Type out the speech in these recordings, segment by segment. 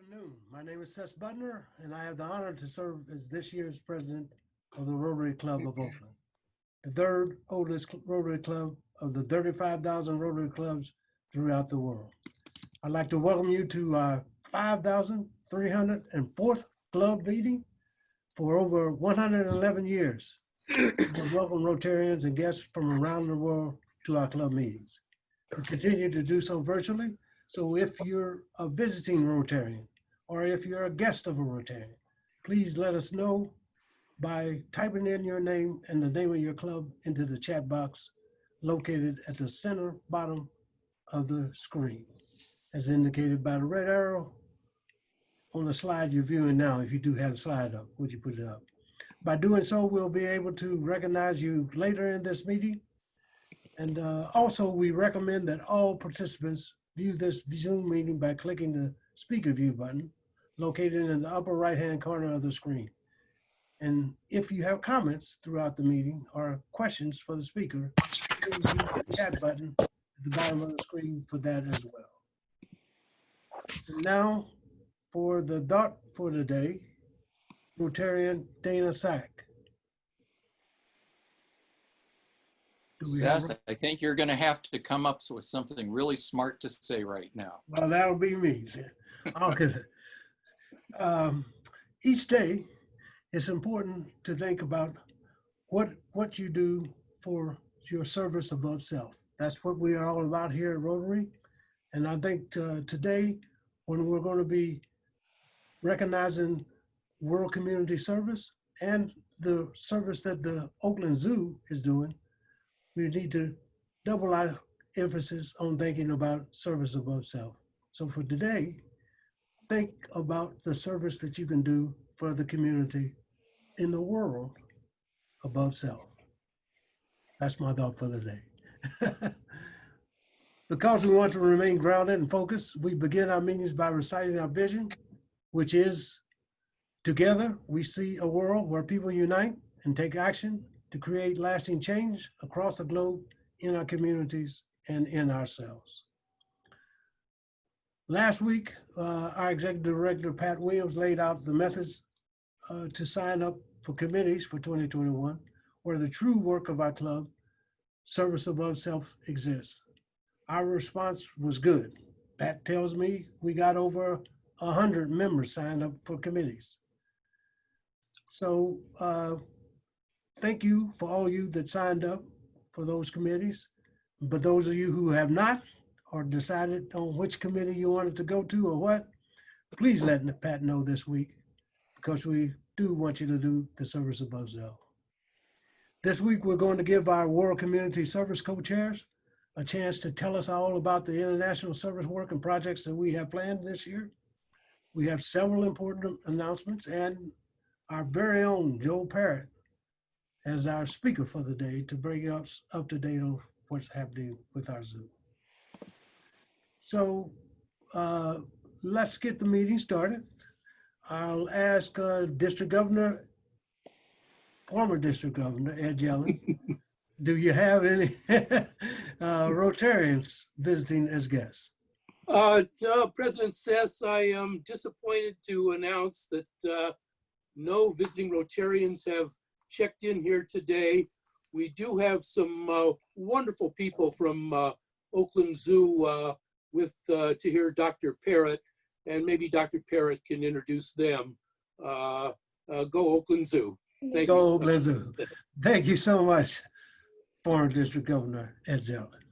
Afternoon. My name is Ces Butner, and I have the honor to serve as this year's president of the Rotary Club of Oakland, the third oldest Rotary Club of the 35,000 Rotary clubs throughout the world. I'd like to welcome you to our 5,304th club meeting. For over 111 years, we welcome Rotarians and guests from around the world to our club meetings. We continue to do so virtually. So if you're a visiting Rotarian or if you're a guest of a Rotarian, please let us know by typing in your name and the name of your club into the chat box located at the center bottom of the screen, as indicated by the red arrow on the slide you're viewing now. If you do have a slide up, would you put it up? By doing so, we'll be able to recognize you later in this meeting. And also, we recommend that all participants view this Zoom meeting by clicking the speaker view button located in the upper right-hand corner of the screen. And if you have comments throughout the meeting or questions for the speaker, please use the chat button at the bottom of the screen for that as well. And now for the thought for today, Rotarian Dana Sack. Seth, I think you're going to have to come up with something really smart to say right now. Well, that'll be me. Okay. Each day, it's important to think about what you do for your service above self. That's what we are all about here at Rotary. And I think today, when we're going to be recognizing World Community Service and the service that the Oakland Zoo is doing, we need to double our emphasis on thinking about service above self. So for today, think about the service that you can do for the community in the world above self. That's my thought for the day. Because we want to remain grounded and focused, we begin our meetings by reciting our vision, which is, together we see a world where people unite and take action to create lasting change across the globe, in our communities, and in ourselves. Last week, our Executive Director, Pat Williams, laid out the methods to sign up for committees for 2021, where the true work of our club, Service Above Self, exists. Our response was good. Pat tells me we got over 100 members signed up for committees. So, thank you for all you that signed up for those committees. But those of you who have not or decided on which committee you wanted to go to or what, please let Pat know this week, because we do want you to do the service above self. This week, we're going to give our World Community Service co-chairs a chance to tell us all about the international service work and projects that we have planned this year. We have several important announcements, and our very own Joel Parrott as our speaker for the day to bring us up to date on what's happening with our zoo. So let's get the meeting started. I'll ask District Governor, former District Governor Ed Yellen, do you have any Rotarians visiting as guests? President Ces, I am disappointed to announce that no visiting Rotarians have checked in here today. We do have some wonderful people from Oakland Zoo to hear Dr. Parrott, and maybe Dr. Parrott can introduce them. Go Oakland Zoo. Thank you. Go Oakland Zoo. Thank you so much, former District Governor Ed Yellen.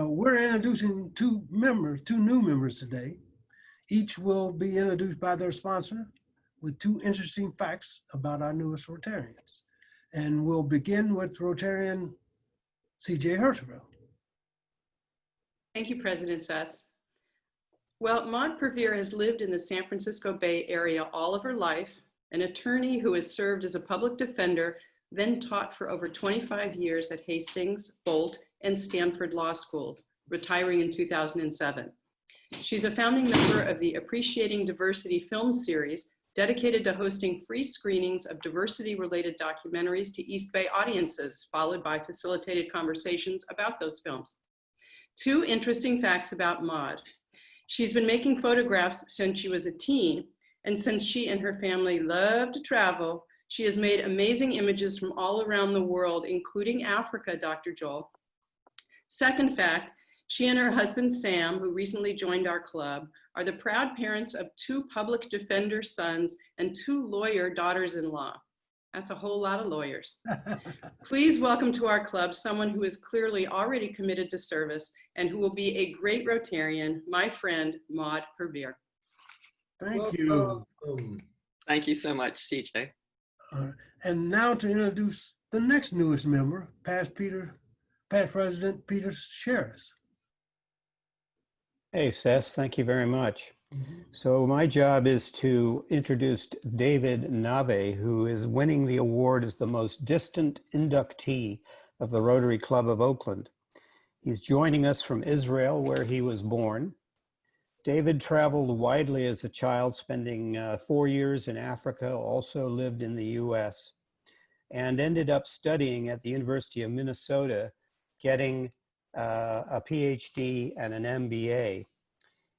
We're introducing two new members today. Each will be introduced by their sponsor with two interesting facts about our newest Rotarians. And we'll begin with Rotarian C.J. Hertzfeld. Thank you, President Ces. Well, Maud Purveer has lived in the San Francisco Bay Area all of her life, an attorney who has served as a public defender, then taught for over 25 years at Hastings, Bolt, and Stanford Law Schools, retiring in 2007. She's a founding member of the Appreciating Diversity film series, dedicated to hosting free screenings of diversity-related documentaries to East Bay audiences, followed by facilitated conversations about those films. Two interesting facts about Maud. She's been making photographs since she was a teen, and since she and her family love to travel, she has made amazing images from all around the world, including Africa, Dr. Joel. Second fact, she and her husband, Sam, who recently joined our club, are the proud parents of 2 public defender sons and 2 lawyer daughters-in-law. That's a whole lot of lawyers. Please welcome to our club someone who is clearly already committed to service and who will be a great Rotarian, my friend, Maud Pervere. Thank you. Thank you so much, CJ. And now to introduce the next newest member, past President Peter Sherris. Hey, Ces, thank you very much. So my job is to introduce David Nave, who is winning the award as the most distant inductee of the Rotary Club of Oakland. He's joining us from Israel, where he was born. David traveled widely as a child, spending 4 years in Africa, also lived in the US, and ended up studying at the University of Minnesota, getting a PhD and an MBA.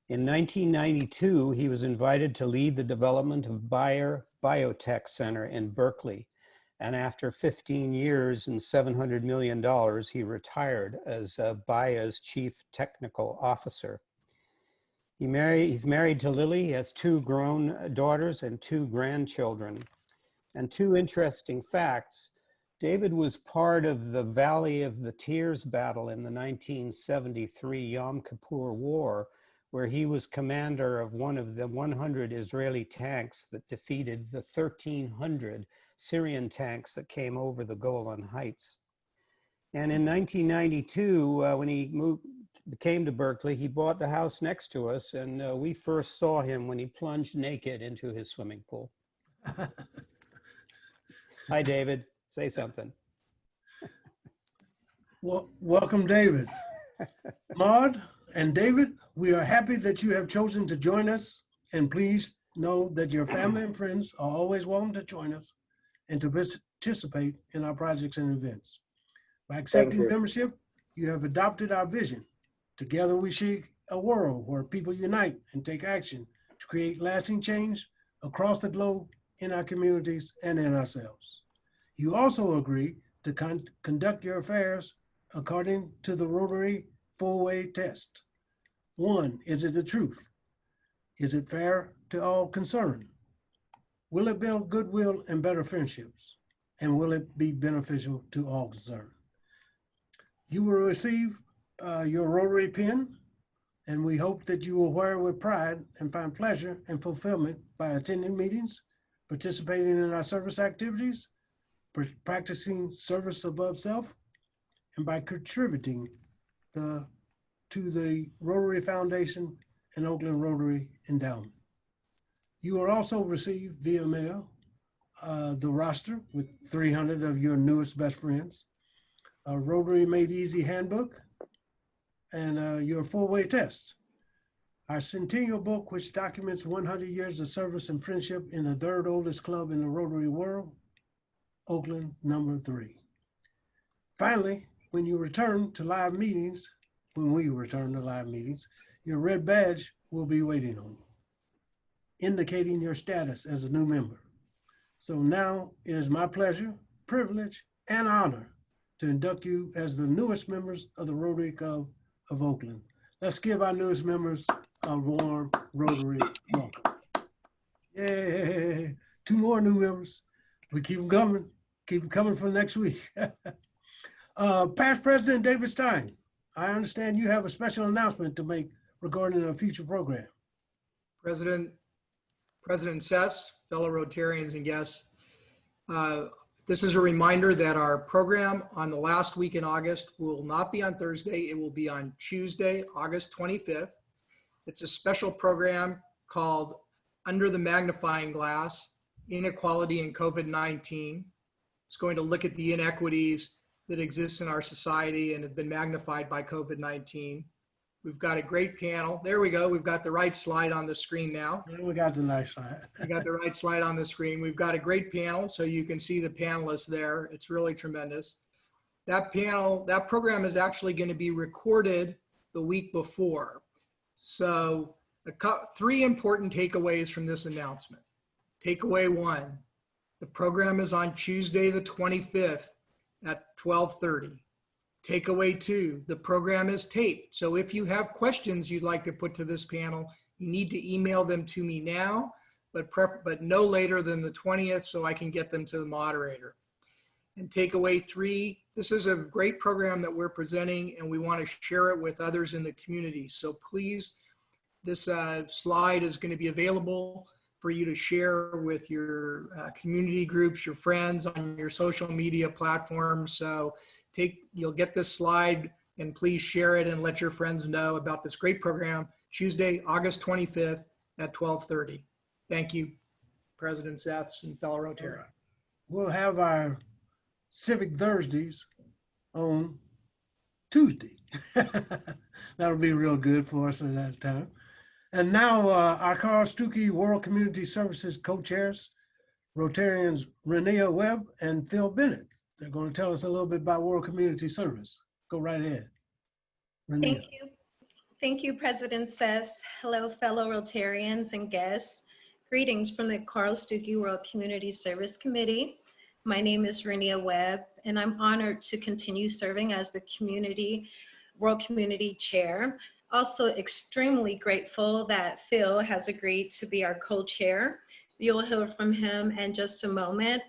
In 1992, he was invited to lead the development of Bayer Biotech Center in Berkeley. And after 15 years and $700 million, he retired as Bayer's chief technical officer. He's married to Lily. He has 2 grown daughters and 2 grandchildren. And 2 interesting facts. David was part of the Valley of the Tears battle in the 1973 Yom Kippur War, where he was commander of one of the 100 Israeli tanks that defeated the 1,300 Syrian tanks that came over the Golan Heights. And in 1992, when he came to Berkeley, he bought the house next to us, and we first saw him when he plunged naked into his swimming pool. Hi, David. Say something. Well, welcome, David. Maud and David, we are happy that you have chosen to join us, and please know that your family and friends are always welcome to join us and to participate in our projects and events. By accepting membership, you have adopted our vision. Together we seek a world where people unite and take action to create lasting change across the globe, in our communities, and in ourselves. You also agree to conduct your affairs according to the Rotary 4-way test. 1, is it the truth? Is it fair to all concerned? Will it build goodwill and better friendships? And will it be beneficial to all concerned? You will receive your Rotary pin, and we hope that you will wear it with pride and find pleasure and fulfillment by attending meetings, participating in our service activities, practicing service above self, and by contributing to the Rotary Foundation and Oakland Rotary Endowment. You will also receive via mail the roster with 300 of your newest best friends, a Rotary Made Easy handbook, and your 4-way test. Our Centennial book, which documents 100 years of service and friendship in the 3rd oldest club in the Rotary world, Oakland number 3. Finally, when we return to live meetings, your red badge will be waiting on you, indicating your status as a new member. So now it is my pleasure, privilege, and honor to induct you as the newest members of the Rotary Club of Oakland. Let's give our newest members a warm Rotary welcome. Yay, 2 more new members. We keep them coming for next week. Past President David Stein, I understand you have a special announcement to make regarding a future program. President Ces, fellow Rotarians and guests, this is a reminder that our program on the last week in August will not be on Thursday. It will be on Tuesday, August 25th. It's a special program called Under the Magnifying Glass, Inequality in COVID-19. It's going to look at the inequities that exist in our society and have been magnified by COVID-19. We've got a great panel. There we go. We've got the right slide on the screen now. We got the nice slide. We got the right slide on the screen. We've got a great panel, so you can see the panelists there. It's really tremendous. That program is actually going to be recorded the week before. So Three important takeaways from this announcement. Takeaway 1, the program is on Tuesday, the 25th at 12:30. Takeaway 2, the program is taped. So if you have questions you'd like to put to this panel, you need to email them to me now, but no later than the 20th so I can get them to the moderator. And takeaway 3, this is a great program that we're presenting and we want to share it with others in the community. So please, this slide is going to be available for you to share with your community groups, your friends on your social media platforms. So you'll get this slide and please share it and let your friends know about this great program, Tuesday, August 25th at 12:30. Thank you, President Ces and fellow Rotarians. We'll have our Civic Thursdays on Tuesday. That'll be real good for us at that time. And now our Carl Stuckey World Community Services co-chairs, Rotarians Renea Webb and Phil Bennett. They're going to tell us a little bit about World Community Service. Go right ahead. Renea. Thank you. Thank you, President Ces. Hello, fellow Rotarians and guests. Greetings from the Carl Stuckey World Community Service Committee. My name is Renea Webb, and I'm honored to continue serving as the World Community Chair. Also extremely grateful that Phil has agreed to be our co-chair. You'll hear from him in just a moment.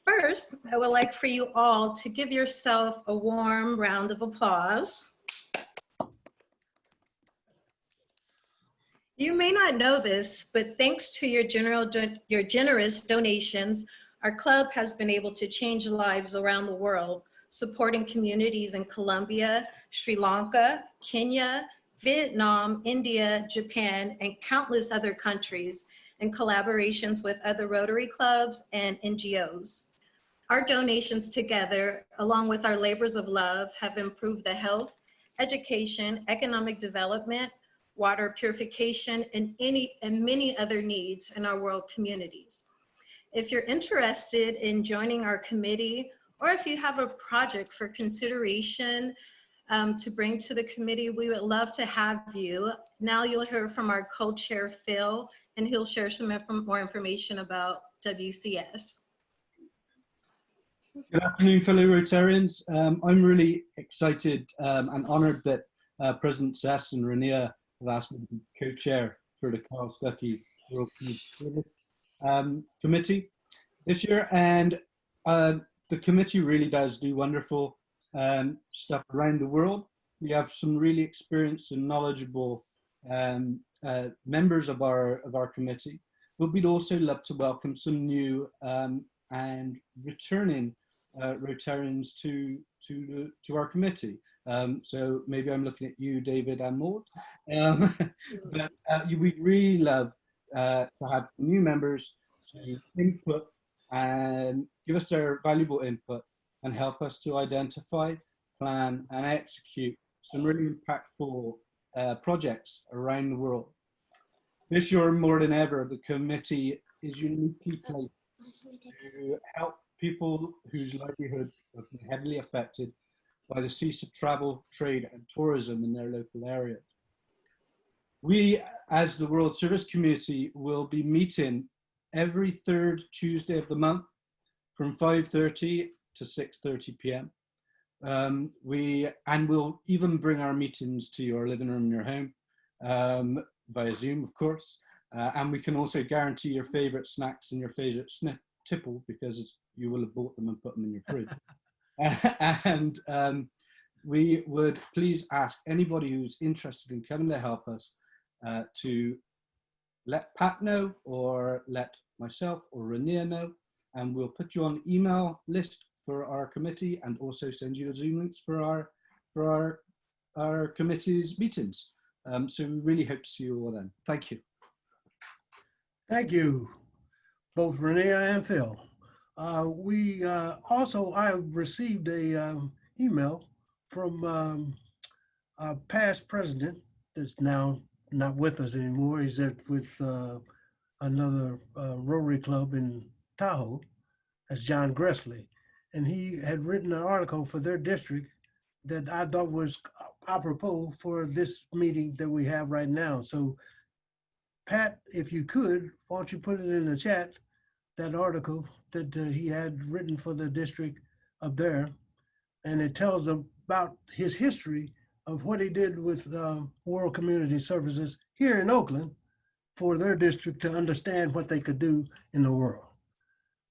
First, I would like for you all to give yourself a warm round of applause. You may not know this, but thanks to your generous donations, our club has been able to change lives around the world, supporting communities in Colombia, Sri Lanka, Kenya, Vietnam, India, Japan, and countless other countries in collaborations with other Rotary clubs and NGOs. Our donations together, along with our labors of love, have improved the health, education, economic development, water purification, and many other needs in our world communities. If you're interested in joining our committee, or if you have a project for consideration to bring to the committee, we would love to have you. Now you'll hear from our co-chair, Phil, and he'll share some more information about WCS. Good afternoon, fellow Rotarians. I'm really excited and honored that President Ces and Renea have asked me to be co-chair for the Carl Stuckey World Community Service Committee this year. And the committee really does do wonderful stuff around the world. We have some really experienced and knowledgeable members of our committee, but we'd also love to welcome some new and returning Rotarians to our committee. So maybe I'm looking at you, David and Maud. But we'd really love to have new members to input and give us their valuable input and help us to identify, plan, and execute some really impactful projects around the world. This year, more than ever, the committee is uniquely placed to help people whose livelihoods have been heavily affected by the cease of travel, trade, and tourism in their local areas. We, as the World Service Community, will be meeting every third Tuesday of the month from 5:30 to 6:30 p.m. We'll even bring our meetings to your living room in your home via Zoom, of course. And we can also guarantee your favorite snacks and your favorite tipple, because you will have bought them and put them in your fridge. And we would please ask anybody who's interested in coming to help us to let Pat know, or let myself or Renea know, and we'll put you on email list for our committee, and also send you the Zoom links for our committee's meetings. So we really hope to see you all then. Thank you. Thank you, both Renea and Phil. I received a email from a past president that's now not with us anymore. He's with another Rotary Club in Tahoe. That's John Gressley. And he had written an article for their district that I thought was apropos for this meeting that we have right now. So Pat, if you could, why don't you put it in the chat, that article that he had written for the district up there. And it tells about his history of what he did with World Community Services here in Oakland for their district to understand what they could do in the world.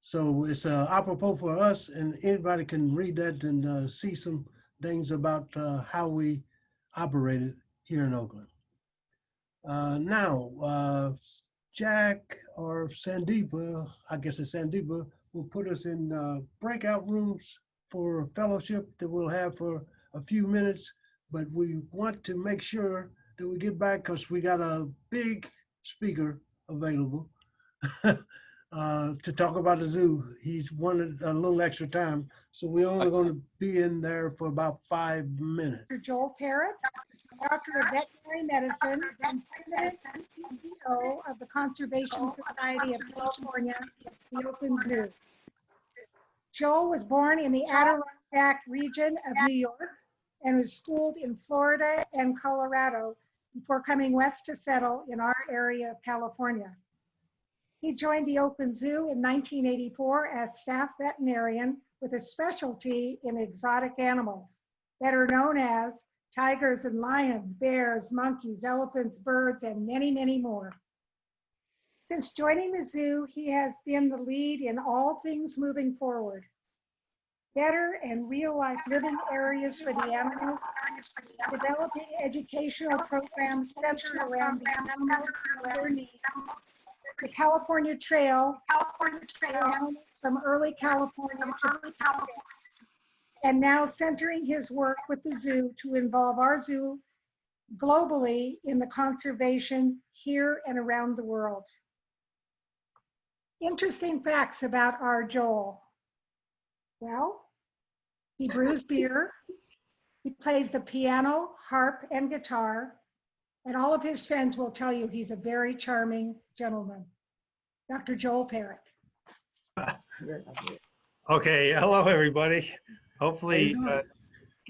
So it's apropos for us, and anybody can read that and see some things about how we operated here in Oakland. Now, Jack or Sandeepa, I guess it's Sandeepa, will put us in breakout rooms for fellowship that we'll have for a few minutes, but we want to make sure that we get back because we got a big speaker available to talk about the zoo. He's wanted a little extra time, so we're only going to be in there for about 5 minutes. Dr. Joel Parrott, Doctor of Veterinary Medicine and President and CEO of the Conservation Society of California, the Oakland Zoo. Joel was born in the Adirondack region of New York and was schooled in Florida and Colorado before coming west to settle in our area of California. He joined the Oakland Zoo in 1984 as staff veterinarian with a specialty in exotic animals that are known as tigers and lions, bears, monkeys, elephants, birds, and many, many more. Since joining the zoo, he has been the lead in all things moving forward. Better and real-life living areas for the animals, developing educational programs centered around the animals and their needs, the California Trail, from early California to today, and now centering his work with the zoo to involve our zoo globally in the conservation here and around the world. Interesting facts about our Joel. Well, he brews beer, he plays the piano, harp, and guitar, and all of his friends will tell you he's a very charming gentleman. Dr. Joel Parrott. Okay, hello everybody. Hopefully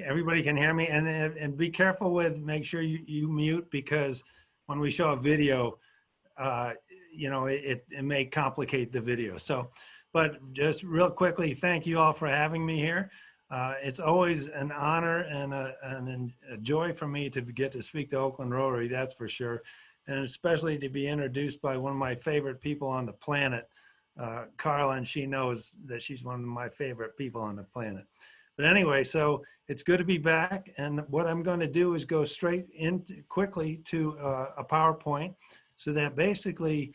everybody can hear me, and be careful with, make sure you mute, because when we show a video, you know, it may complicate the video. So, but just real quickly, thank you all for having me here. It's always an honor and a joy for me to get to speak to Oakland Rotary, that's for sure. And especially to be introduced by one of my favorite people on the planet, Carla, and she knows that she's one of my favorite people on the planet. But anyway, so it's good to be back. And what I'm going to do is go straight in quickly to a PowerPoint so that basically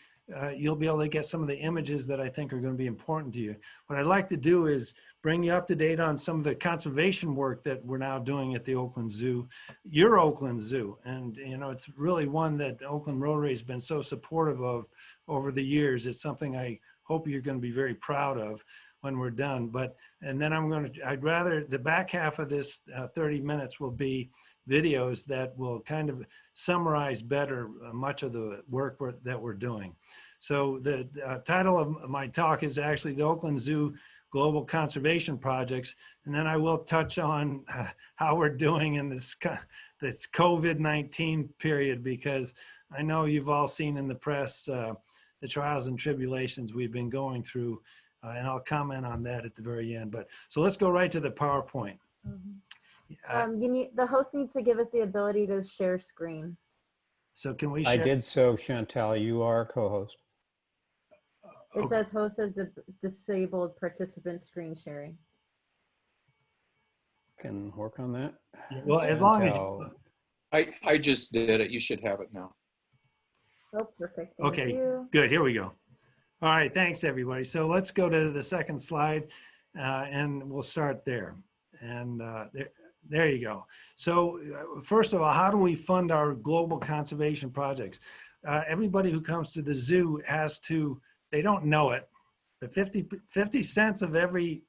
you'll be able to get some of the images that I think are going to be important to you. What I'd like to do is bring you up to date on some of the conservation work that we're now doing at the Oakland Zoo, your Oakland Zoo. And, you know, it's really one that Oakland Rotary has been so supportive of over the years. It's something I hope you're going to be very proud of when we're done. But, and then I'd rather, the back half of this 30 minutes will be videos that will kind of summarize better much of the work that we're doing. So the title of my talk is actually the Oakland Zoo Global Conservation Projects. And then I will touch on how we're doing in this COVID-19 period, because I know you've all seen in the press the trials and tribulations we've been going through, and I'll comment on that at the very end. But so let's go right to the PowerPoint. The host needs to give us the ability to share screen. So can we share? I did so, Chantal. You are a co-host. It says host has disabled participant screen sharing. Can work on that. Well, as long as I just did it. You should have it now. Oh, perfect. Thank okay, you. good. Here we go. All right, thanks everybody. So let's go to the second slide, and we'll start there. And there you go. So first of all, how do we fund our global conservation projects? Everybody who comes to the zoo has to, they don't know it, but 50 cents of every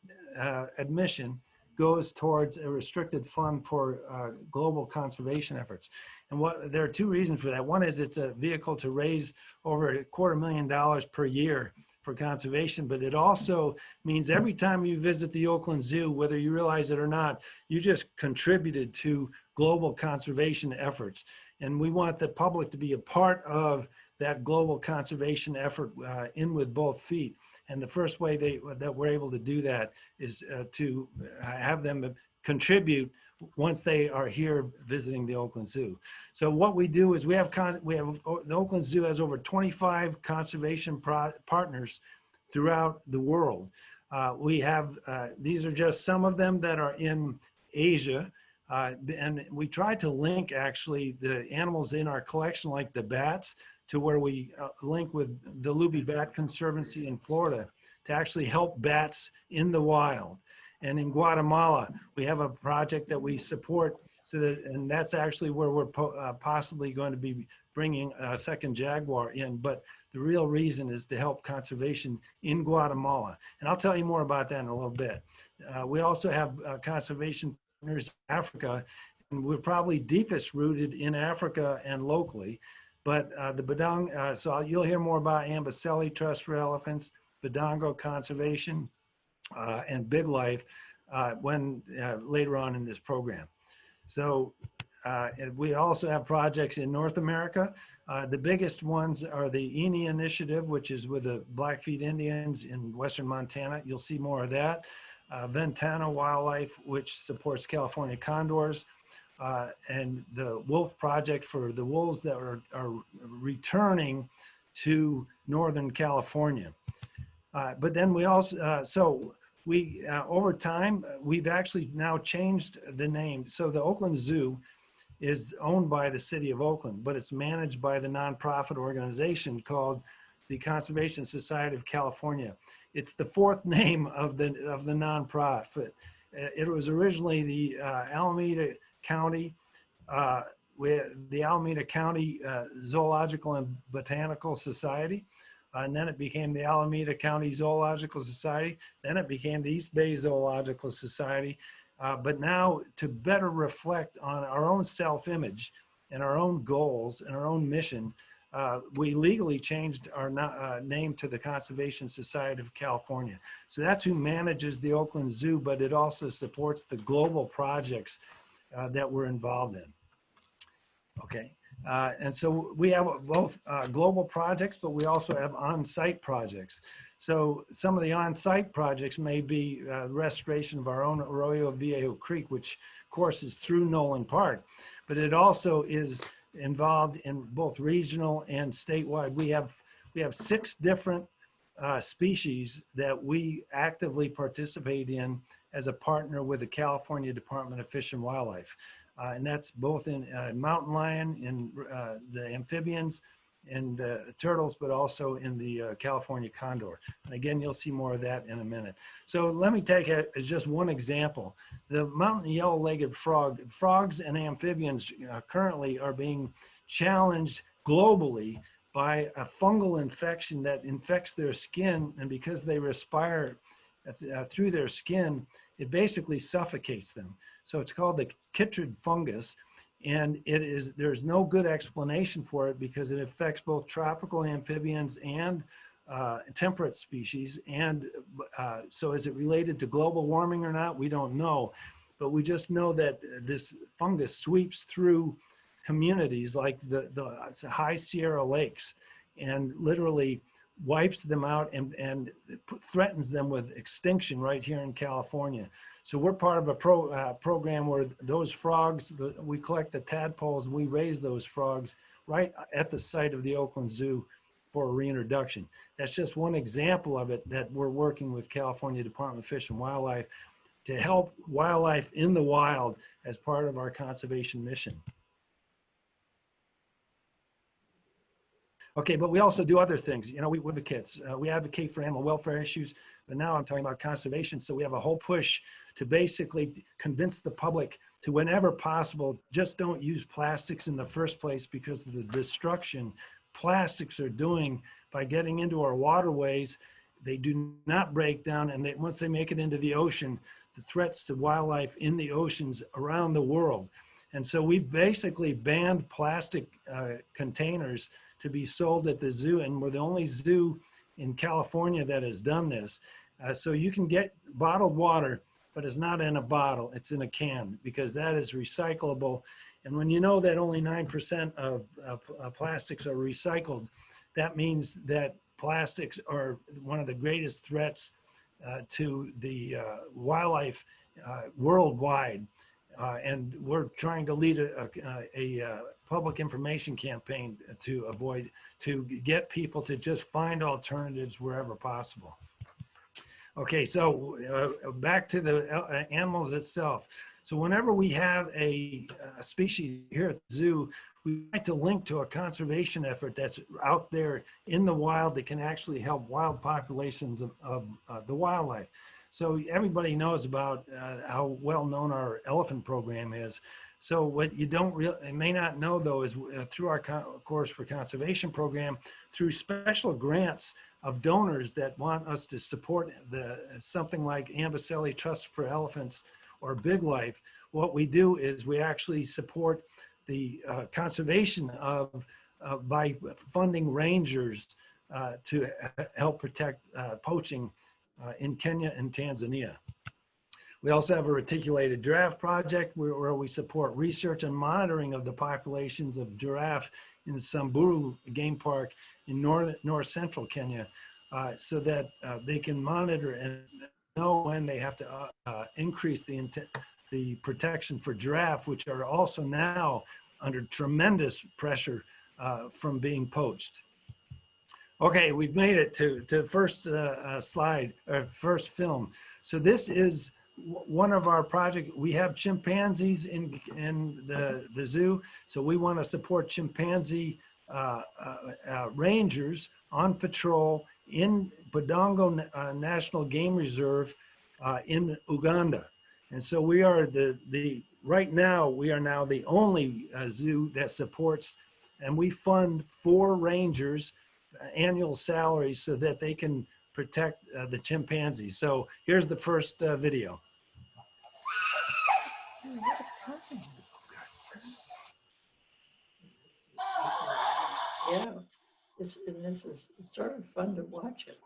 admission goes towards a restricted fund for global conservation efforts. And there are two reasons for that. One is it's a vehicle to raise over $250,000 per year for conservation, but it also means every time you visit the Oakland Zoo, whether you realize it or not, you just contributed to global conservation efforts. And we want the public to be a part of that global conservation effort in with both feet. And the first way that we're able to do that is to have them contribute once they are here visiting the Oakland Zoo. So what we do is the Oakland Zoo has over 25 conservation partners throughout the world. We have, these are just some of them that are in Asia. And we try to link actually the animals in our collection, like the bats, to where we link with the Luby Bat Conservancy in Florida to actually help bats in the wild. And in Guatemala, we have a project that we support, and that's actually where we're possibly going to be bringing a second jaguar in. But the real reason is to help conservation in Guatemala. And I'll tell you more about that in a little bit. We also have conservation partners in Africa, and we're probably deepest rooted in Africa and locally. But the Badang, so you'll hear more about Amboseli Trust for Elephants, Badongo Conservation, and Big Life later on in this program. So we also have projects in North America. The biggest ones are the ENI initiative, which is with the Blackfeet Indians in Western Montana. You'll see more of that. Ventana Wildlife, which supports California condors, and the Wolf Project for the wolves that are returning to Northern California. But then we also, over time, we've actually now changed the name. So the Oakland Zoo is owned by the city of Oakland, but it's managed by the nonprofit organization called the Conservation Society of California. It's the fourth name of the nonprofit. It was originally the Alameda County, Zoological and Botanical Society. And then it became the Alameda County Zoological Society. Then it became the East Bay Zoological Society. But now, to better reflect on our own self-image and our own goals and our own mission, we legally changed our name to the Conservation Society of California. So that's who manages the Oakland Zoo, but it also supports the global projects that we're involved in. Okay. And so we have both global projects, but we also have on-site projects. So some of the on-site projects may be restoration of our own Arroyo Viejo Creek, which courses through Nolan Park, but it also is involved in both regional and statewide. We have 6 different species that we actively participate in as a partner with the California Department of Fish and Wildlife. And that's both in mountain lion, in the amphibians, and the turtles, but also in the California condor. And again, you'll see more of that in a minute. So let me take it as just one example. The mountain yellow-legged frog, frogs and amphibians currently are being challenged globally by a fungal infection that infects their skin, and because they respire through their skin, it basically suffocates them. So it's called the chytrid fungus, and there's no good explanation for it because it affects both tropical amphibians and temperate species. And so is it related to global warming or not? We don't know, but we just know that this fungus sweeps through communities like the high Sierra Lakes and literally wipes them out and threatens them with extinction right here in California. So we're part of a program where those frogs, we collect the tadpoles, we raise those frogs right at the site of the Oakland Zoo for reintroduction. That's just one example of it that we're working with California Department of Fish and Wildlife to help wildlife in the wild as part of our conservation mission. Okay, but we also do other things. You know, we advocate. We advocate for animal welfare issues, but now I'm talking about conservation. So we have a whole push to basically convince the public to, whenever possible, just don't use plastics in the first place because of the destruction plastics are doing by getting into our waterways. They do not break down, and once they make it into the ocean, the threats to wildlife in the oceans around the world. And so we've basically banned plastic containers to be sold at the zoo, and we're the only zoo in California that has done this. So you can get bottled water, but it's not in a bottle, it's in a can, because that is recyclable. And when you know that only 9% of plastics are recycled, that means that plastics are one of the greatest threats to the wildlife worldwide. And we're trying to lead a public information campaign to get people to just find alternatives wherever possible. Okay, so back to the animals itself. So whenever we have a species here at the zoo, we like to link to a conservation effort that's out there in the wild that can actually help wild populations of the wildlife. So everybody knows about how well known our elephant program is. So what you may not know though is through our Course for Conservation program, through special grants of donors that want us to support something like Ambacelli Trust for Elephants or Big Life, what we do is we actually support the conservation by funding rangers to help protect poaching in Kenya and Tanzania. We also have a reticulated giraffe project where we support research and monitoring of the populations of giraffe in Samburu Game Park in north central Kenya, so that they can monitor and know when they have to increase the protection for giraffe, which are also now under tremendous pressure from being poached. Okay, we've made it to the first slide, or first film. So this is one of our projects. We have chimpanzees in the zoo, so we want to support chimpanzee rangers on patrol in Budongo National Game Reserve in Uganda. And so we are right now, we are now the only zoo that supports, and we fund 4 rangers annual salaries so that they can protect the chimpanzees. So here's the first video. Yeah, this is sort of fun to watch it.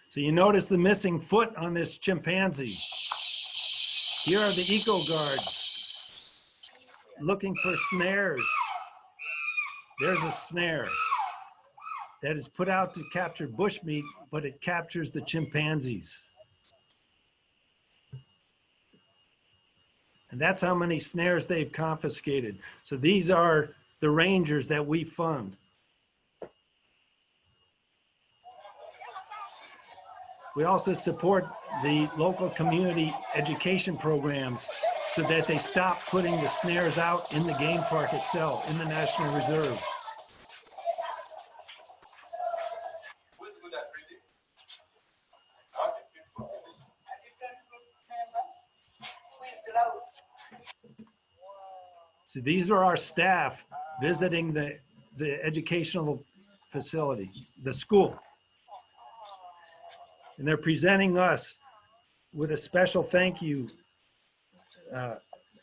So you notice the missing foot on this chimpanzee. Here are the eco guards looking for snares. There's a snare that is put out to capture bushmeat, but it captures the chimpanzees. And that's how many snares they've confiscated. So these are the rangers that we fund. We also support the local community education programs so that they stop putting the snares out in the game park itself, in the National Reserve. So these are our staff visiting the educational facility, the school. And they're presenting us with a special thank you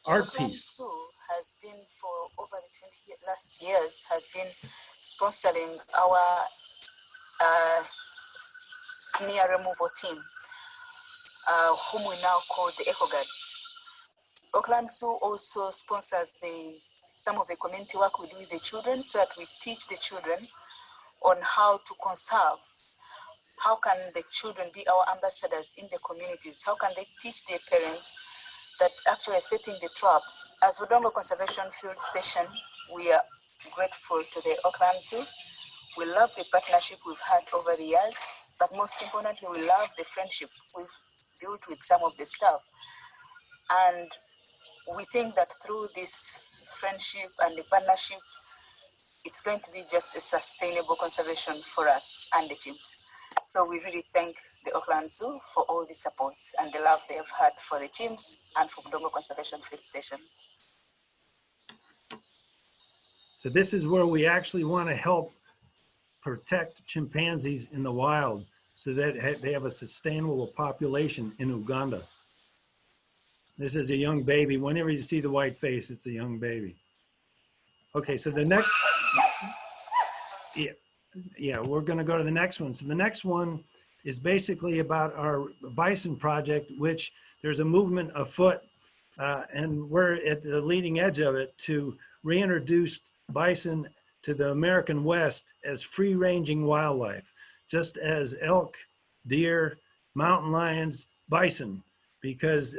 art piece. Zoo has been for over the 20 last years has been sponsoring our snare removal team, whom we now call the Eco Guards. Oakland Zoo also sponsors some of the community work we do with the children, so that we teach the children on how to conserve. How can the children be our ambassadors in the communities? How can they teach their parents that actually setting the traps? As Budongo Conservation Field Station, we are grateful to the Oakland Zoo. We love the partnership we've had over the years, but most importantly, we love the friendship we've built with some of the staff. And we think that through this friendship and the partnership, it's going to be just a sustainable conservation for us and the chimps. So we really thank the Oakland Zoo for all the support and the love they have had for the chimps and for Budongo Conservation Field Station. So this is where we actually want to help protect chimpanzees in the wild so that they have a sustainable population in Uganda. This is a young baby. Whenever you see the white face, it's a young baby. Okay, so the next, yeah. Yeah, we're going to go to the next one. So the next one is basically about our bison project, which there's a movement afoot, and we're at the leading edge of it to reintroduce bison to the American West as free-ranging wildlife, just as elk, deer, mountain lions, bison, because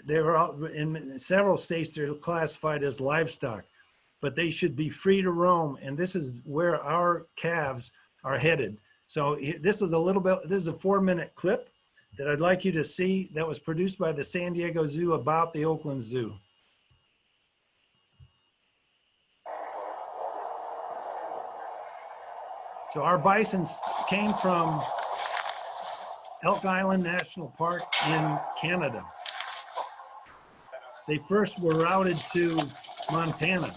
they were all in several states they're classified as livestock, but they should be free to roam, and this is where our calves are headed. So this is a little bit, this is a 4-minute clip that I'd like you to see that was produced by the San Diego Zoo about the Oakland Zoo. So our bison came from Elk Island National Park in Canada. They first were routed to Montana.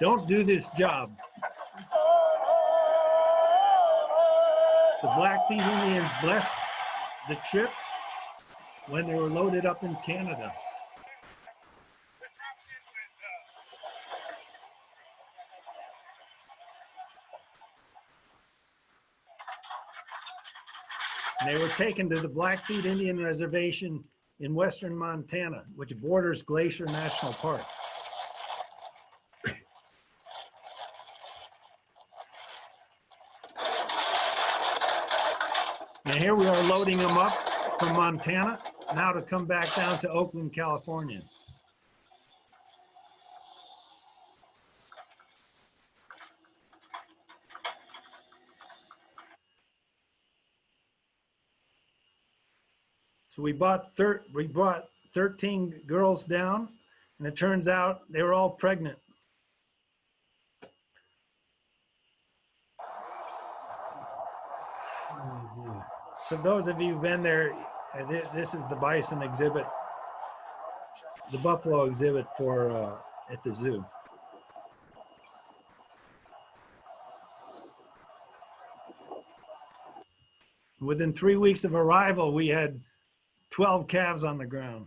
Don't do this job. The Blackfeet Indians blessed the trip when they were loaded up in Canada. And they were taken to the Blackfeet Indian Reservation in western Montana, which borders Glacier National Park. And here we are loading them up from Montana, now to come back down to Oakland, California. So we brought 13 girls down, and it turns out they were all pregnant. So those of you who've been there, this is the bison exhibit, the buffalo exhibit for at the zoo. Within 3 weeks of arrival, we had 12 calves on the ground.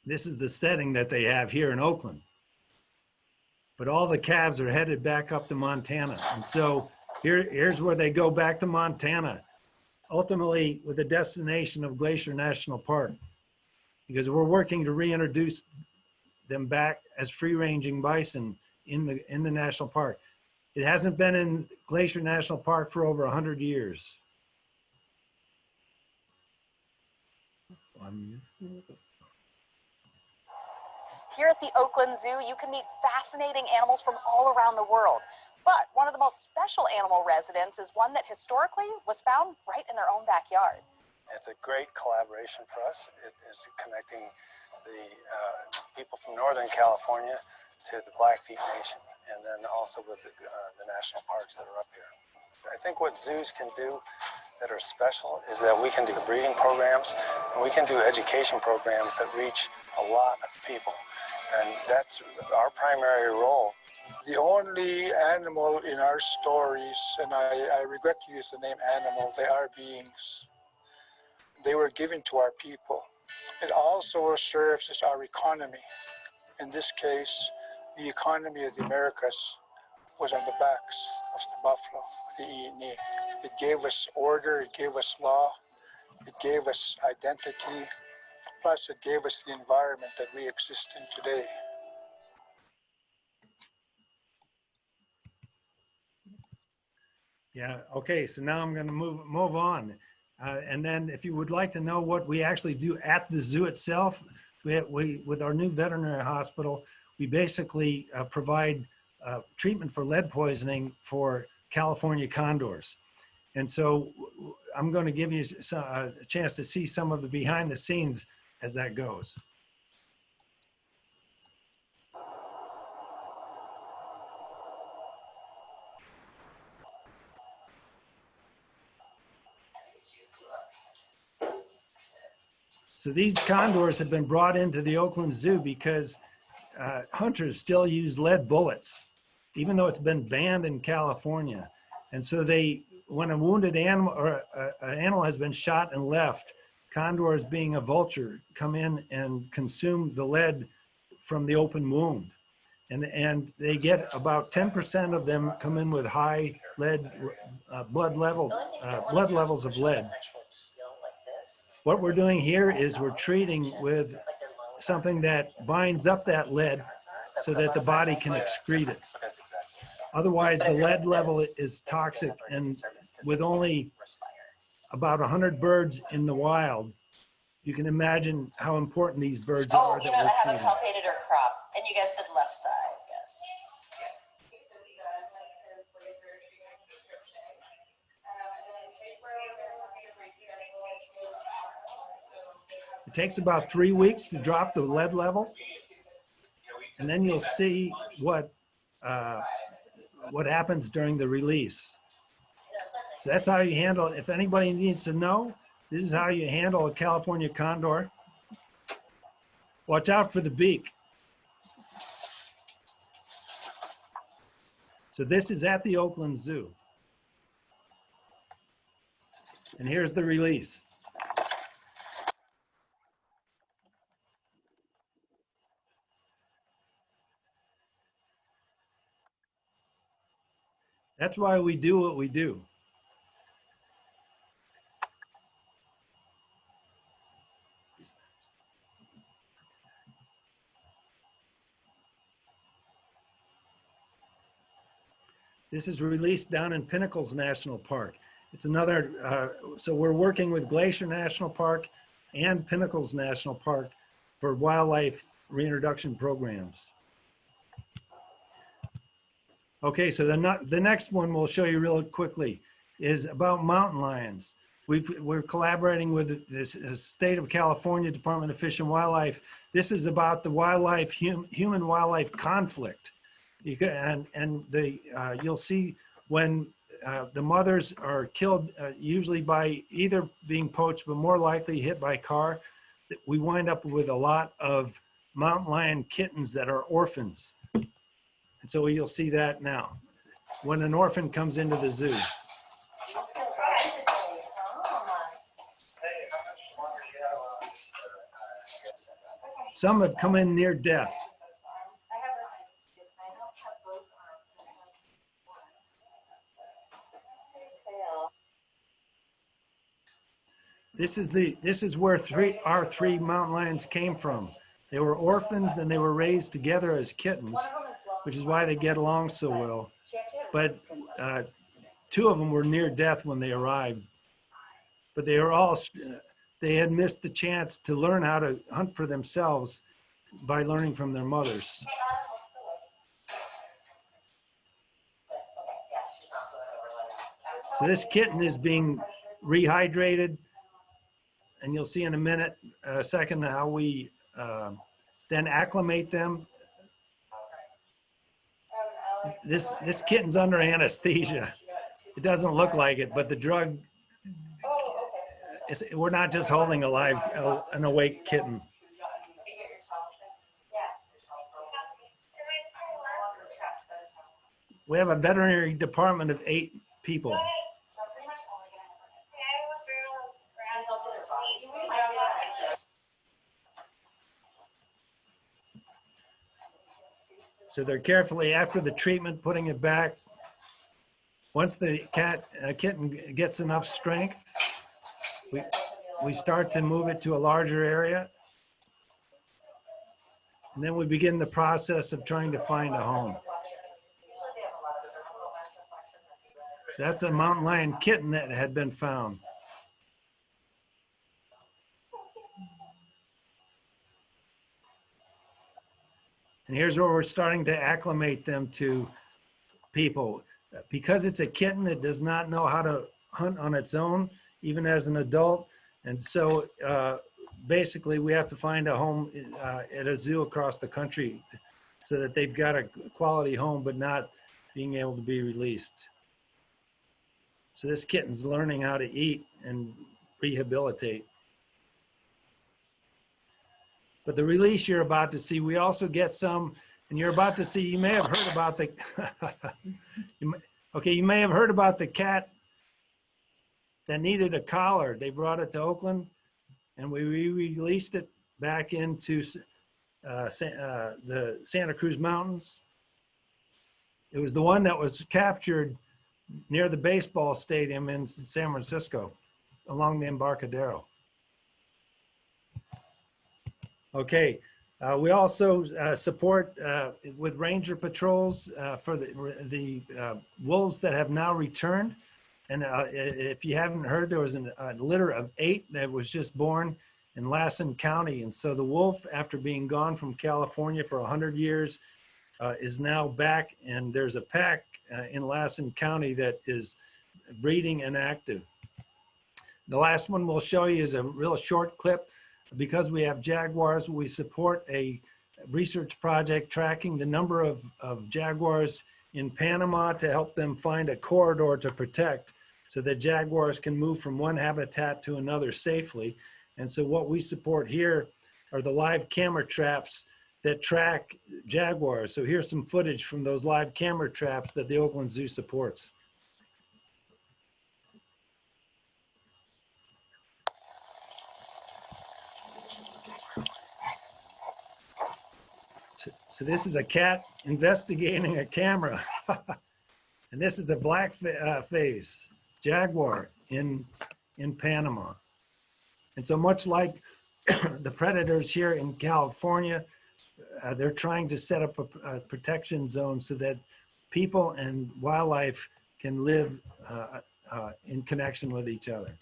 This is the setting that they have here in Oakland. But all the calves are headed back up to Montana. And so here's where they go back to Montana, ultimately with the destination of Glacier National Park, because we're working to reintroduce them back as free-ranging bison in the national park. It hasn't been in Glacier National Park for over 100 years. Here at the Oakland Zoo, you can meet fascinating animals from all around the world. But one of the most special animal residents is one that historically was found right in their own backyard. It's a great collaboration for us. It is connecting the people from Northern California to the Blackfeet Nation, and then also with the national parks that are up here. I think what zoos can do that are special is that we can do breeding programs and we can do education programs that reach a lot of people. And that's our primary role. The only animal in our stories, and I regret to use the name animal, they are beings. They were given to our people. It also serves as our economy. In this case, the economy of the Americas was on the backs of the buffalo, the Iini. It gave us order, it gave us law, it gave us identity, plus it gave us the environment that we exist in today. Yeah, okay, so now I'm gonna move on. And then if you would like to know what we actually do at the zoo itself, we with our new veterinary hospital, we basically provide treatment for lead poisoning for California condors. And so I'm going to give you a chance to see some of the behind the scenes as that goes. So these condors have been brought into the Oakland Zoo because hunters still use lead bullets, even though it's been banned in California. And so when a wounded animal or an animal has been shot and left, condors, being a vulture, come in and consume the lead from the open wound. And they get about 10% of them come in with high lead blood levels of lead. What we're doing here is we're treating with something that binds up that lead so that the body can excrete it. Otherwise, the lead level is toxic, and with only about 100 birds in the wild, you can imagine how important these birds are that we're treating. I haven't palpated or crop, and you guys did left side, yes. It takes about 3 weeks to drop the lead level, and then you'll see what happens during the release. So that's how you handle it. If anybody needs to know, this is how you handle a California condor. Watch out for the beak. So this is at the Oakland Zoo. And here's the release. That's why we do what we do. This is released down in Pinnacles National Park. It's another, so we're working with Glacier National Park and Pinnacles National Park for wildlife reintroduction programs. Okay, so the next one we'll show you real quickly is about mountain lions. We're collaborating with the State of California Department of Fish and Wildlife. This is about the human-wildlife conflict. You'll see when the mothers are killed, usually by either being poached, but more likely hit by a car, we wind up with a lot of mountain lion kittens that are orphans. And so you'll see that now, when an orphan comes into the zoo. Some have come in near death. This is where our three mountain lions came from. They were orphans and they were raised together as kittens, which is why they get along so well. But 2 of them were near death when they arrived. But they had missed the chance to learn how to hunt for themselves by learning from their mothers. So this kitten is being rehydrated, and you'll see in a second how we then acclimate them. This kitten's under anesthesia. It doesn't look like it, but the drug, we're not just holding alive an awake kitten. We have a veterinary department of 8 people. So they're carefully, after the treatment, putting it back. Once the kitten gets enough strength, we start to move it to a larger area. And then we begin the process of trying to find a home. So that's a mountain lion kitten that had been found. And here's where we're starting to acclimate them to people. Because it's a kitten, it does not know how to hunt on its own, even as an adult. And so basically we have to find a home at a zoo across the country so that they've got a quality home, but not being able to be released. So this kitten's learning how to eat and rehabilitate. But the release you're about to see, we also get some, and you're about to see, you may have heard about the, you may have heard about the cat that needed a collar. They brought it to Oakland, and we released it back into the Santa Cruz Mountains. It was the one that was captured near the baseball stadium in San Francisco along the Embarcadero. Okay, we also support with ranger patrols for the wolves that have now returned. And if you haven't heard, there was a litter of 8 that was just born in Lassen County. And so the wolf, after being gone from California for 100 years, is now back, and there's a pack in Lassen County that is breeding and active. The last one we'll show you is a real short clip. Because we have jaguars, we support a research project tracking the number of jaguars in Panama to help them find a corridor to protect so that jaguars can move from one habitat to another safely. And so what we support here are the live camera traps that track jaguars. So here's some footage from those live camera traps that the Oakland Zoo supports. So this is a cat investigating a camera. And this is a black face jaguar in Panama. And so much like the predators here in California, they're trying to set up a protection zone so that people and wildlife can live in connection with each other.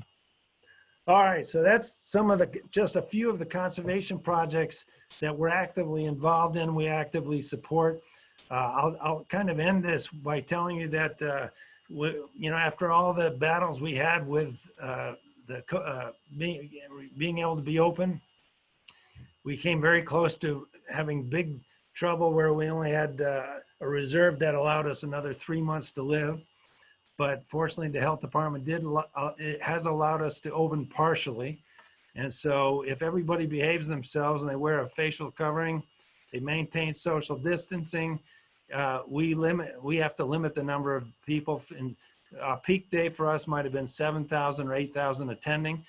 All right, so that's some of just a few of the conservation projects that we're actively involved in, we actively support. I'll kind of end this by telling you that, after all the battles we had with being able to be open, we came very close to having big trouble where we only had a reserve that allowed us another 3 months to live. But fortunately, the health department it has allowed us to open partially. And so if everybody behaves themselves and they wear a facial covering, they maintain social distancing, we have to limit the number of people. And peak day for us might have been 7,000 or 8,000 attending.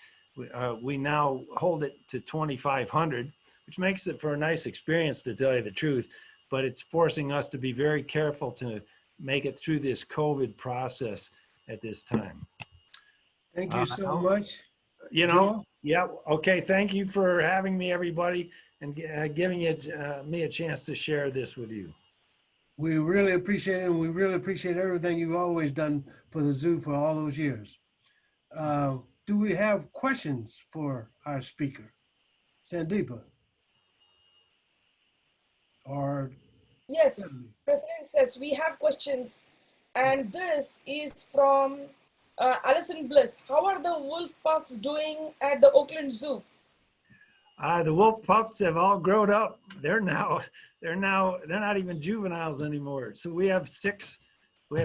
We now hold it to 2,500, which makes it for a nice experience, to tell you the truth. But it's forcing us to be very careful to make it through this COVID process at this time. Thank you so much. Yeah, okay. Thank you for having me, everybody, and giving me a chance to share this with you. We really appreciate it, and we really appreciate everything you've always done for the zoo for all those years. Do we have questions for our speaker, Sandeepa? Or yes, President says we have questions, and this is from Alison Bliss. How are the wolf pups doing at the Oakland Zoo? The wolf pups have all grown up. They're not even juveniles anymore. So we have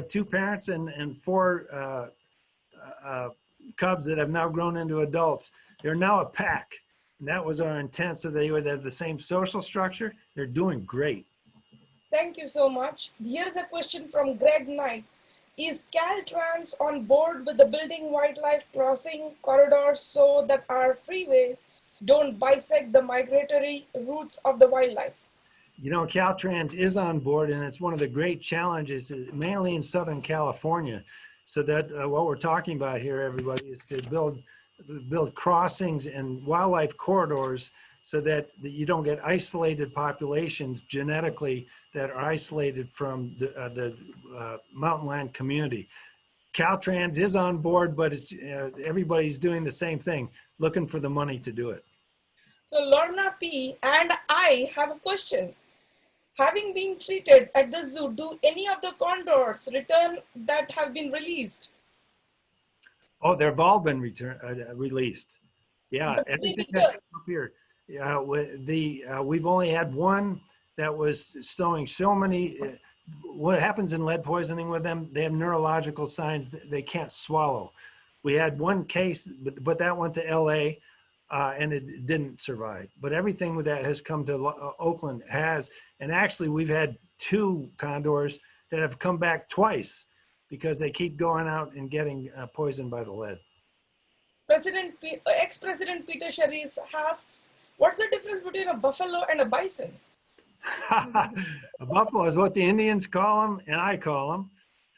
2 parents and 4 cubs that have now grown into adults. They're now a pack. And that was our intent, so they would have the same social structure. They're doing great. Thank you so much. Here's a question from Greg Knight. Is Caltrans on board with the building wildlife crossing corridors so that our freeways don't bisect the migratory routes of the wildlife? Caltrans is on board, and it's one of the great challenges, mainly in Southern California. So that what we're talking about here, everybody, is to build crossings and wildlife corridors so that you don't get isolated populations genetically that are isolated from the mountain land community. Caltrans is on board, but everybody's doing the same thing, looking for the money to do it. So Lorna P. and I have a question. Having been treated at the zoo, do any of the condors return that have been released? Oh, they've all been released. Yeah, everything that's up here. Yeah, we've only had one that was showing so many. What happens in lead poisoning with them? They have neurological signs that they can't swallow. We had one case, but that went to LA. and it didn't survive. But everything with that has come to Oakland has, and actually we've had 2 condors that have come back twice because they keep going out and getting poisoned by the lead. Ex-President Peter Sherries asks, what's the difference between a buffalo and a bison? A buffalo is what the Indians call them, and I call them,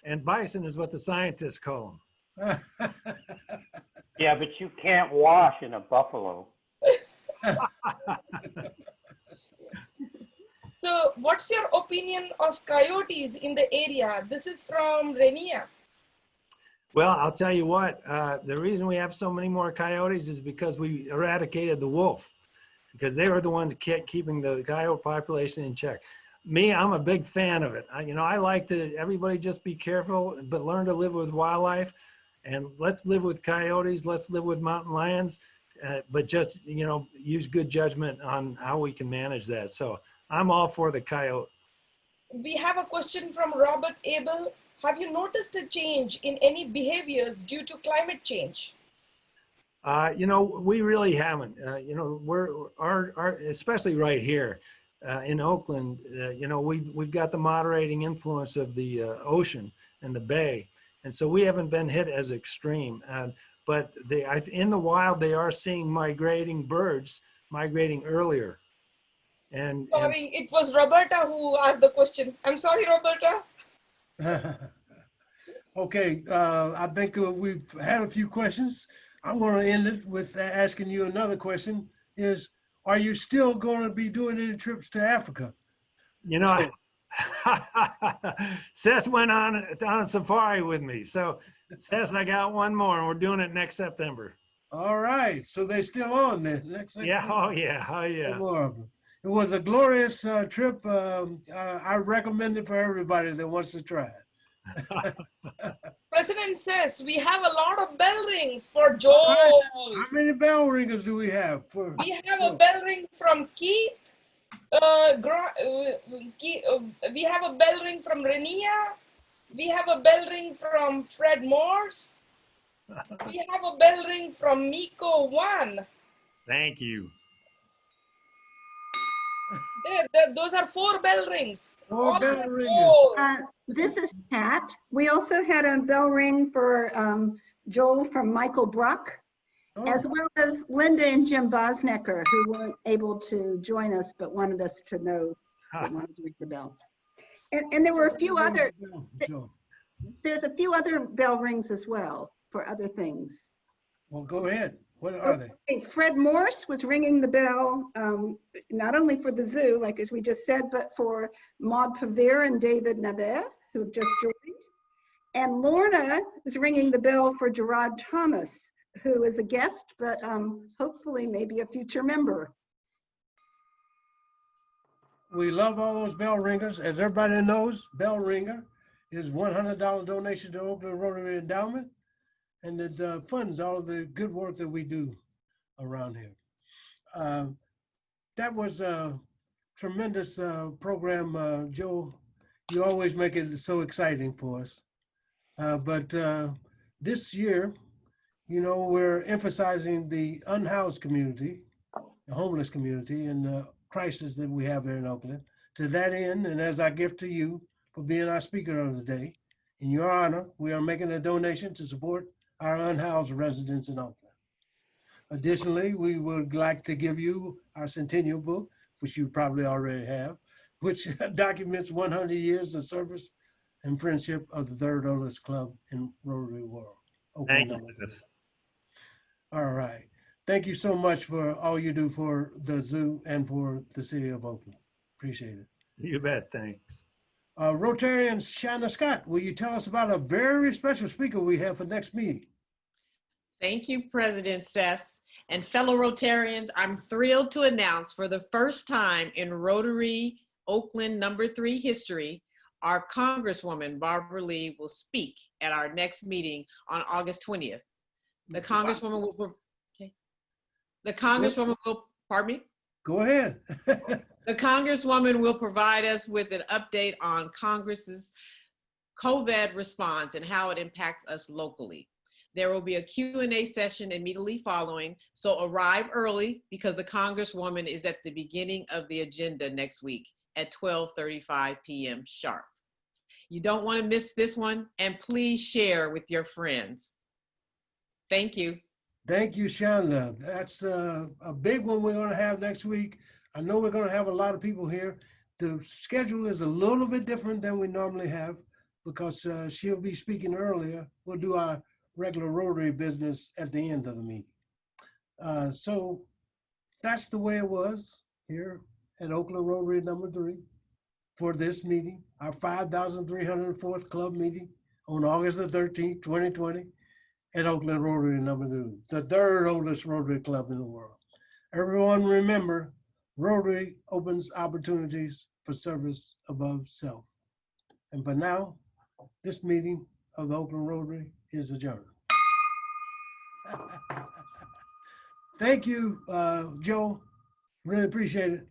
and bison is what the scientists call them. Yeah, but you can't wash in a buffalo. So what's your opinion of coyotes in the area? This is from Renia. Well, I'll tell you what, the reason we have so many more coyotes is because we eradicated the wolf, because they were the ones keeping the coyote population in check. Me, I'm a big fan of it. I like to, everybody just be careful, but learn to live with wildlife, and let's live with coyotes, let's live with mountain lions, but just, use good judgment on how we can manage that. So I'm all for the coyote. We have a question from Robert Abel. Have you noticed a change in any behaviors due to climate change? We really haven't. Especially right here in Oakland, we've got the moderating influence of the ocean and the bay, and so we haven't been hit as extreme. But in the wild, they are seeing migrating birds migrating earlier. Sorry, it was Roberta who asked the question. I'm sorry, Roberta. Okay, I think we've had a few questions. I want to end it with asking you another question is, are you still going to be doing any trips to Africa? Seth went on a safari with me. So Seth and I got one more, and we're doing it next September. All right, so they're still on then. Next September. Yeah, oh yeah. More of them. It was a glorious trip. I recommend it for everybody that wants to try it. President says we have a lot of bell rings for Joel. How many bell ringers do we have? We have a bell ring from Keith. We have a bell ring from Renia. We have a bell ring from Fred Morse. We have a bell ring from Miko 1. Thank you. Those are 4 bell rings. 4 bell ringers. This is Pat. We also had a bell ring for Joel from Michael Bruck, as well as Linda and Jim Bosnecker, who weren't able to join us but wanted us to know they wanted to ring the bell. And there were a few other, there's a few other bell rings as well for other things. Well, go ahead. What are they? Fred Morse was ringing the bell, not only for the zoo, like as we just said, but for Maud Pavir and David Nabev, who have just joined. And Lorna is ringing the bell for Gerard Thomas, who is a guest, but hopefully maybe a future member. We love all those bell ringers. As everybody knows, bell ringer is $100 donation to Oakland Rotary Endowment, and it funds all of the good work that we do around here. That was a tremendous program, Joe. You always make it so exciting for us. But this year, we're emphasizing the unhoused community, the homeless community, and the crisis that we have here in Oakland. To that end, and as our gift to you for being our speaker of the day, in your honor, we are making a donation to support our unhoused residents in Oakland. Additionally, we would like to give you our centennial book, which you probably already have, which documents 100 years of service and friendship of the third oldest club in Rotary World. Thank you. All right. Thank you so much for all you do for the zoo and for the city of Oakland. Appreciate it. You bet. Thanks. Rotarian Shanna Scott, will you tell us about a very special speaker we have for next meeting? Thank you, President Ces. And fellow Rotarians, I'm thrilled to announce for the first time in Rotary Oakland #3 history, our Congresswoman, Barbara Lee, will speak at our next meeting on August 20th. The Congresswoman will, pardon me? Go ahead. The Congresswoman will provide us with an update on Congress's COVID response and how it impacts us locally. There will be a Q&A session immediately following, so arrive early because the Congresswoman is at the beginning of the agenda next week at 12:35 p.m. sharp. You don't want to miss this one, and please share with your friends. Thank you. Thank you, Shonda. That's a big one we're going to have next week. I know we're going to have a lot of people here. The schedule is a little bit different than we normally have because she'll be speaking earlier. We'll do our regular Rotary business at the end of the meeting. So that's the way it was here at Oakland Rotary number 3 for this meeting, our 5,304th club meeting on August the 13th, 2020 at Oakland Rotary number 2, the 3rd oldest Rotary club in the world. Everyone remember, Rotary opens opportunities for service above self. And for now, this meeting of the Oakland Rotary is adjourned. Thank you, Joe. Really appreciate it.